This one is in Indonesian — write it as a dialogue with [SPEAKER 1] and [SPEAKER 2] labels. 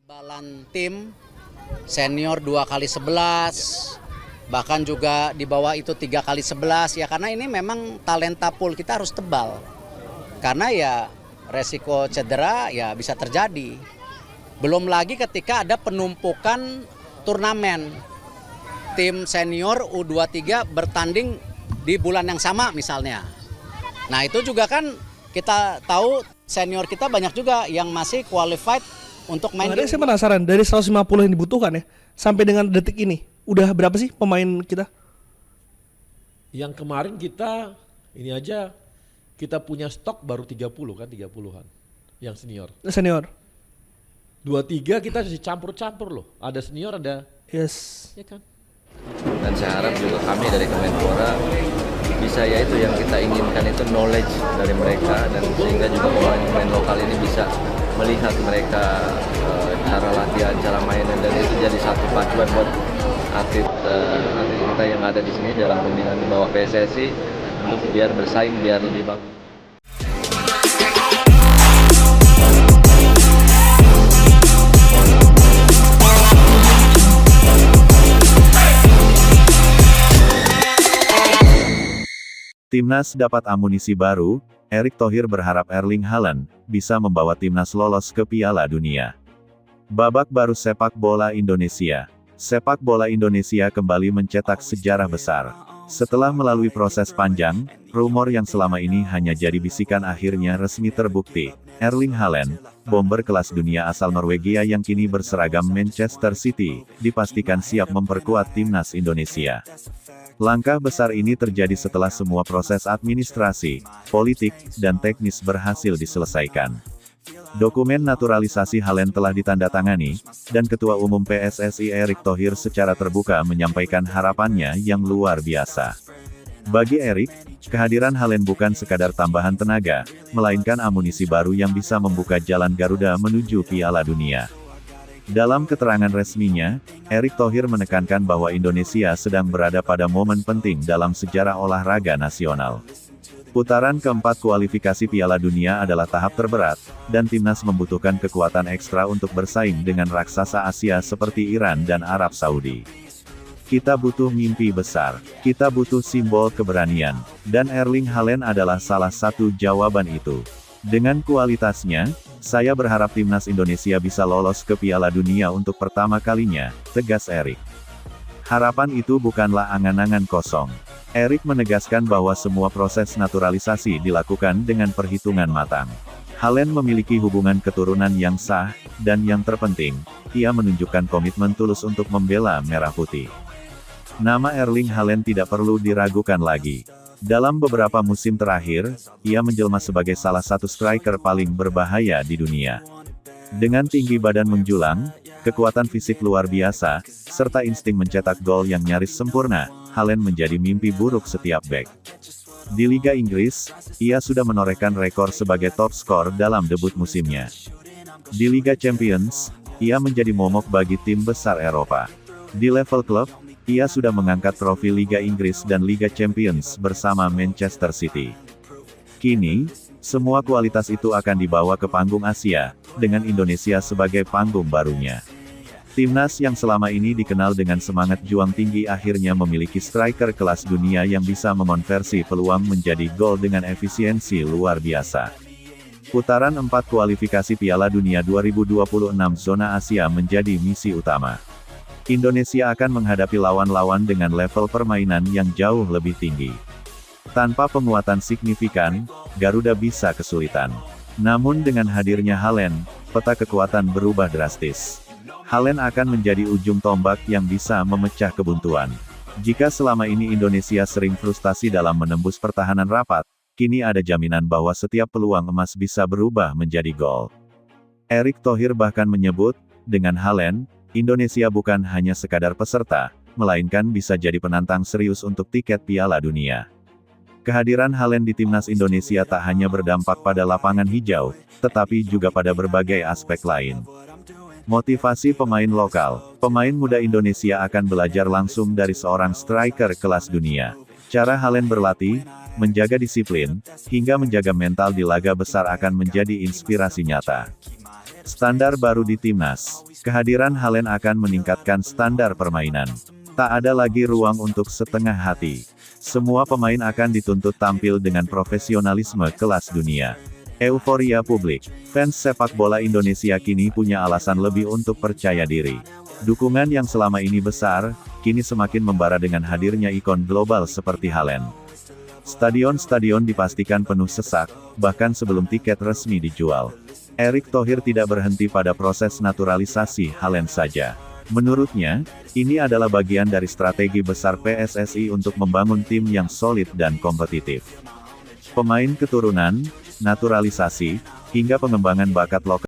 [SPEAKER 1] Ketebalan tim senior 2x11, bahkan juga di bawah itu 3x11 ya, karena ini memang talenta pool kita harus tebal. Karena ya resiko cedera ya bisa terjadi. Belum lagi ketika ada penumpukan turnamen. Tim senior U23 bertanding di bulan yang sama misalnya. Nah, itu juga kan kita tahu senior kita banyak juga yang masih qualified untuk main.
[SPEAKER 2] Makanya saya penasaran, dari 150 yang dibutuhkan ya, sampai dengan detik ini, udah berapa sih pemain kita?
[SPEAKER 3] Yang kemarin kita, ini aja, kita punya stok baru 30 kan, 30-an. Yang senior.
[SPEAKER 2] Senior.
[SPEAKER 3] 23 kita masih campur-campur loh. Ada senior, ada.
[SPEAKER 2] Yes.
[SPEAKER 3] Ya kan?
[SPEAKER 4] Dan saya harap juga kami dari Kemenpora bisa, ya itu yang kita inginkan, itu knowledge dari mereka, dan sehingga juga pemain-pemain lokal ini bisa melihat mereka cara latihan, cara mainan, dan itu jadi satu pacuan buat atlet kita yang ada di sini dalam pembinaan di bawah PSSI untuk biar bersaing, biar lebih bagus.
[SPEAKER 5] Timnas dapat amunisi baru. Erick Thohir berharap Erling Haaland bisa membawa timnas lolos ke Piala Dunia. Babak baru sepak bola Indonesia. Sepak bola Indonesia kembali mencetak sejarah besar. Setelah melalui proses panjang, rumor yang selama ini hanya jadi bisikan akhirnya resmi terbukti. Erling Haaland, bomber kelas dunia asal Norwegia yang kini berseragam Manchester City, dipastikan siap memperkuat timnas Indonesia. Langkah besar ini terjadi setelah semua proses administrasi, politik, dan teknis berhasil diselesaikan. Dokumen naturalisasi Haaland telah ditandatangani, dan Ketua Umum PSSI Erick Thohir secara terbuka menyampaikan harapannya yang luar biasa. Bagi Erick, kehadiran Haaland bukan sekadar tambahan tenaga, melainkan amunisi baru yang bisa membuka jalan Garuda menuju Piala Dunia. Dalam keterangan resminya, Erick Thohir menekankan bahwa Indonesia sedang berada pada momen penting dalam sejarah olahraga nasional. Putaran keempat kualifikasi Piala Dunia adalah tahap terberat, dan timnas membutuhkan kekuatan ekstra untuk bersaing dengan raksasa Asia seperti Iran dan Arab Saudi. Kita butuh mimpi besar, kita butuh simbol keberanian, dan Erling Haaland adalah salah satu jawaban itu. Dengan kualitasnya, saya berharap timnas Indonesia bisa lolos ke Piala Dunia untuk pertama kalinya, tegas Erick. Harapan itu bukanlah angan-angan kosong. Erick menegaskan bahwa semua proses naturalisasi dilakukan dengan perhitungan matang. Haaland memiliki hubungan keturunan yang sah, dan yang terpenting, ia menunjukkan komitmen tulus untuk membela Merah Putih. Nama Erling Haaland tidak perlu diragukan lagi. Dalam beberapa musim terakhir, ia menjelma sebagai salah satu striker paling berbahaya di dunia. Dengan tinggi badan menjulang, kekuatan fisik luar biasa, serta insting mencetak gol yang nyaris sempurna, Haaland menjadi mimpi buruk setiap bek. Di Liga Inggris, ia sudah menorehkan rekor sebagai top skor dalam debut musimnya. Di Liga Champions, ia menjadi momok bagi tim besar Eropa. Di level klub, ia sudah mengangkat trofi Liga Inggris dan Liga Champions bersama Manchester City. Kini, semua kualitas itu akan dibawa ke panggung Asia, dengan Indonesia sebagai panggung barunya. Timnas yang selama ini dikenal dengan semangat juang tinggi akhirnya memiliki striker kelas dunia yang bisa mekonversi peluang menjadi gol dengan efisiensi luar biasa. Putaran 4 kualifikasi Piala Dunia 2026 zona Asia menjadi misi utama. Indonesia akan menghadapi lawan-lawan dengan level permainan yang jauh lebih tinggi. Tanpa penguatan signifikan, Garuda bisa kesulitan. Namun dengan hadirnya Haaland, peta kekuatan berubah drastis. Haaland akan menjadi ujung tombak yang bisa memecah kebuntuan. Jika selama ini Indonesia sering frustasi dalam menembus pertahanan rapat, kini ada jaminan bahwa setiap peluang emas bisa berubah menjadi gol. Erick Thohir bahkan menyebut, dengan Haaland, Indonesia bukan hanya sekadar peserta, melainkan bisa jadi penantang serius untuk tiket Piala Dunia. Kehadiran Haaland di timnas Indonesia tak hanya berdampak pada lapangan hijau, tetapi juga pada berbagai aspek lain. Motivasi pemain lokal. Pemain muda Indonesia akan belajar langsung dari seorang striker kelas dunia. Cara Haaland berlatih, menjaga disiplin, hingga menjaga mental di laga besar akan menjadi inspirasi nyata. Standar baru di Timnas. Kehadiran Haaland akan meningkatkan standar permainan. Tak ada lagi ruang untuk setengah hati. Semua pemain akan dituntut tampil dengan profesionalisme kelas dunia. Euforia publik. Fans sepak bola Indonesia kini punya alasan lebih untuk percaya diri. Dukungan yang selama ini besar, kini semakin membara dengan hadirnya ikon global seperti Haaland. Stadion-stadion dipastikan penuh sesak, bahkan sebelum tiket resmi dijual. Erick Thohir tidak berhenti pada proses naturalisasi Haaland saja. Menurutnya, ini adalah bagian dari strategi besar PSSI untuk membangun tim yang solid dan kompetitif. Pemain keturunan, naturalisasi, hingga pengembangan bakat lokal